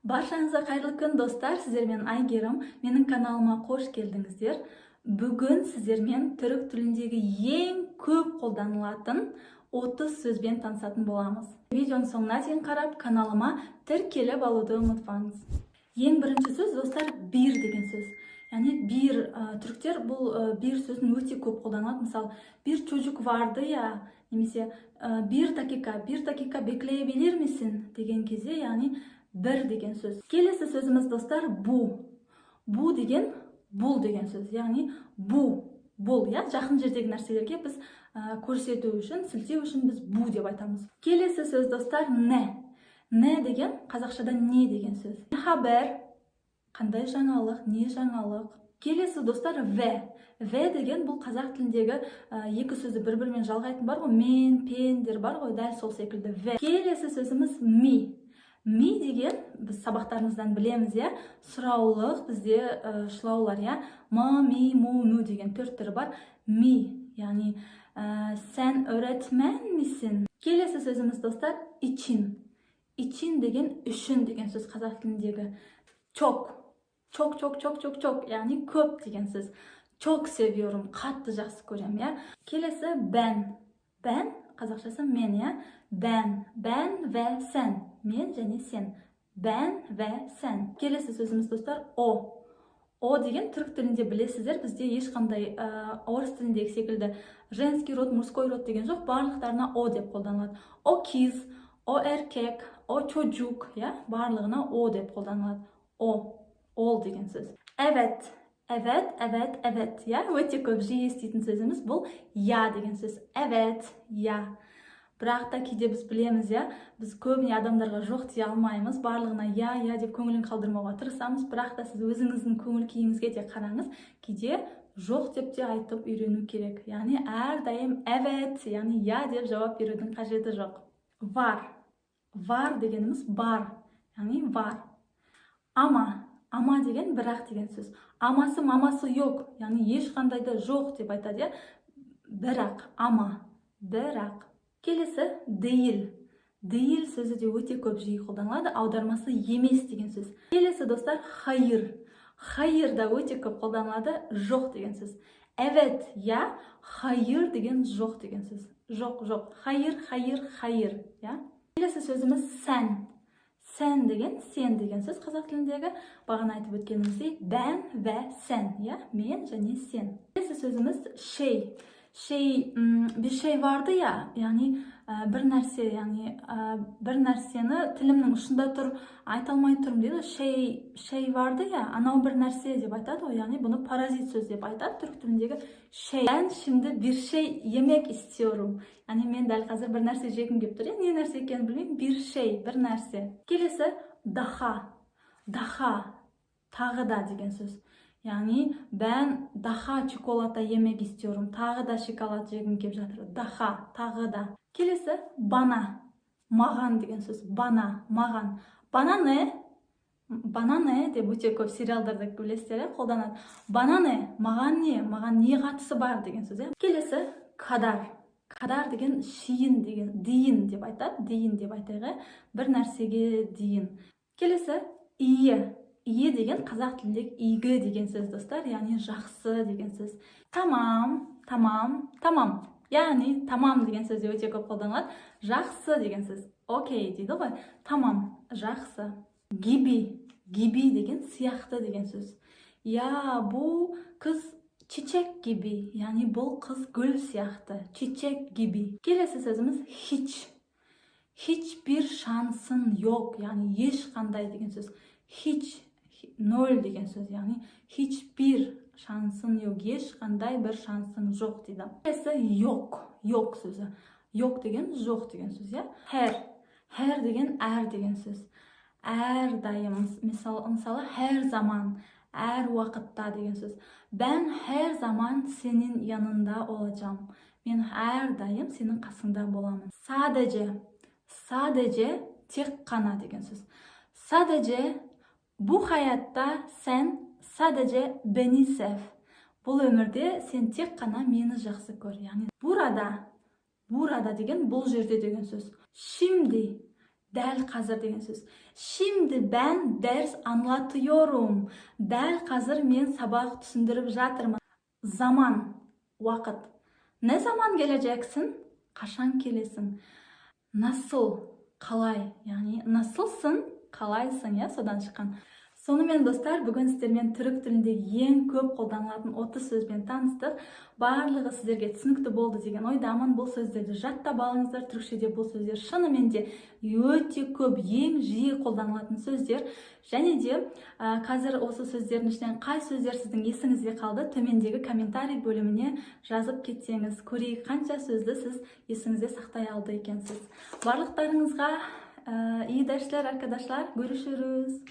Баршаңызға қайырлы күн достар, сіздермен Айгерім, менің каналыма қош келдіңіздер. Бүгін сіздермен түрік тіліндегі ең көп қолданылатын 30 сөзбен танысатын боламыз. Видеоның соңына дейін қарап, каналыма тіркеліп алуды ұмытпаңыз. Ең бірінші сөз достар bir деген сөз. Яғни bir, түріктер бұл bir сөзін өте көп қолданады. Мысалы, bir çocuk vardı ya, немесе bir dakika bekleyebilir misin деген кезде, яғни бір деген сөз. Келесі сөзіміз достар bu. Bu деген бұл деген сөз. Яғни бұл, жақын жердегі нәрселерге біз көрсету үшін, сілтеу үшін біз bu деп айтамыз. Келесі сөз достар ne. Ne деген қазақшада не деген сөз. Хабар, қандай жаңалық, не жаңалық. Келесі достар v. V деген бұл қазақ тіліндегі екі сөзді бір-бірімен жалғайтын бар ғой, мен, пендер бар ғой, дәл сол секілді v. Келесі сөзіміз mi. Mi деген біз сабақтарымыздан білеміз, сұраулық, бізде шылаулар, ма, ми, му деген төрт түрі бар. Mi, яғни сен öğretmen misin? Келесі сөзіміз достар için. İçin деген үшін деген сөз қазақ тіліндегі. Çok, яғни көп деген сөз. Çok seviyorum, қатты жақсы көрем, Келесі ben. Ben қазақшасы мен, ben ve sen. Мен және сен. Ben ve sen. Келесі сөзіміз достар o. O деген түрік тілінде білесіздер, бізде ешқандай орыс тіліндегі секілді женский род, мужской род деген жоқ, барлықтарына o деп қолданылады. O kız, o erkek, o çocuk, барлығына o деп қолданылады. O, ол деген сөз. Evet, өте көп жиі еститін сөзіміз бұл я деген сөз. Evet, я. Бірақ та кейде біз білеміз, біз көбіне адамдарға жоқ дей алмаймыз, барлығына я деп көңілін қалдырмауға тырысамыз, бірақ та сіз өзіңіздің көңіл күйіңізге де қараңыз, кейде жоқ деп те айтып үйрену керек. Яғни әрдайым evet, яғни я деп жауап берудің қажеті жоқ. Var дегеніміз бар, яғни var. Ama деген бірақ деген сөз. Амасы, мамасы жоқ, яғни ешқандай да жоқ деп айтады, бірақ, бірақ. Келесі değil. Değil сөзі де өте көп жиі қолданылады, аудармасы емес деген сөз. Келесі достар hayır. Hayır да өте көп қолданылады, жоқ деген сөз. Evet, hayır деген жоқ деген сөз. Жоқ. Hayır, Келесі сөзіміз sen. Sen деген сен деген сөз қазақ тіліндегі. Бағана айтып өткеніміздей ben ve sen, мен және сен. Келесі сөзіміз şey. Bir şey vardı яғни бір нәрсе, яғни бір нәрсені тілімнің ұшында тұр, айта алмай тұрмын дейді. Şey vardı анау бір нәрсе деп айтады ғой, яғни бұны паразит сөз деп айтады түрік тіліндегі şey. Ben şimdi bir şey yemek istiyorum. Яғни мен дәл қазір бір нәрсе жегім келіп тұр, не нәрсе екенін білмеймін, bir şey, бір нәрсе. Келесі daha, тағы да деген сөз. Яғни ben daha çikolata yemek istiyorum. Тағы да шоколад жегім келіп жатыр. Daha, тағы да. Келесі bana, маған деген сөз. Маған. Bana ne деп өте көп сериалдарда білесіздер, қолданады. Bana ne, маған не қатысы бар деген сөз. Келесі Kadar деген шейін деген, дейін деп айтады. Дейін деп айтайық, бір нәрсеге дейін. Келесі ие деген қазақ тіліндегі игі деген сөз достар, яғни жақсы деген сөз. Tamam. Яғни tamam деген сөз өте көп қолданылады. Жақсы деген сөз. Окей дейді ғой. Tamam, жақсы. Gibi деген сияқты деген сөз. Бұл қыз çiçek gibi, яғни бұл қыз гүл сияқты. Çiçek gibi. Келесі сөзіміз hiçbir şansın yok, яғни ешқандай деген сөз. Nol деген сөз, яғни hiçbir шансың жоқ, ешқандай бір шансың жоқ дейді. Келесі yok сөзі. Yok деген жоқ деген сөз, Her деген әр деген сөз. Әрдайым, мысалы her zaman, әр уақытта деген сөз. Ben her zaman senin yanında olacağım. Мен әрдайым сенің қасыңда боламын. Sadece, тек қана деген сөз. Sadece, bu hayatta sen sadece beni sev. Бұл өмірде сен тек қана мені жақсы көр. Яғни burada деген бұл жерде деген сөз. Şimdi Dәл қазір деген сөз. Şimdi ben ders anlatıyorum. Dәл қазір мен сабақ түсіндіріп жатырмын. Zaman, уақыт. Ne zaman geleceksin? Қашан келесің? Nasıl, қалай. Яғни nasılsın, қалайсың, ya, содан шыққан. Сонымен достар, бүгін сіздермен түрік тіліндегі ең көп қолданылатын 30 сөзбен таныстық. Барлығы сіздерге түсінікті болды деген ойдамын. Бұл сөздерді жаттап алыңыздар. Түрікшеде бұл сөздер шынымен де өте көп, ең жиі қолданылатын сөздер. Және де қазір осы сөздердің ішінен қай сөздер сіздің есіңізде қалды, төмендегі комментарий бөліміне жазып кетсеңіз, көрейік қанша сөзді сіз есіңізде сақтай алды екенсіз. Барлықтарыңызға iyi dersler arkadaşlar. Görüşürüz.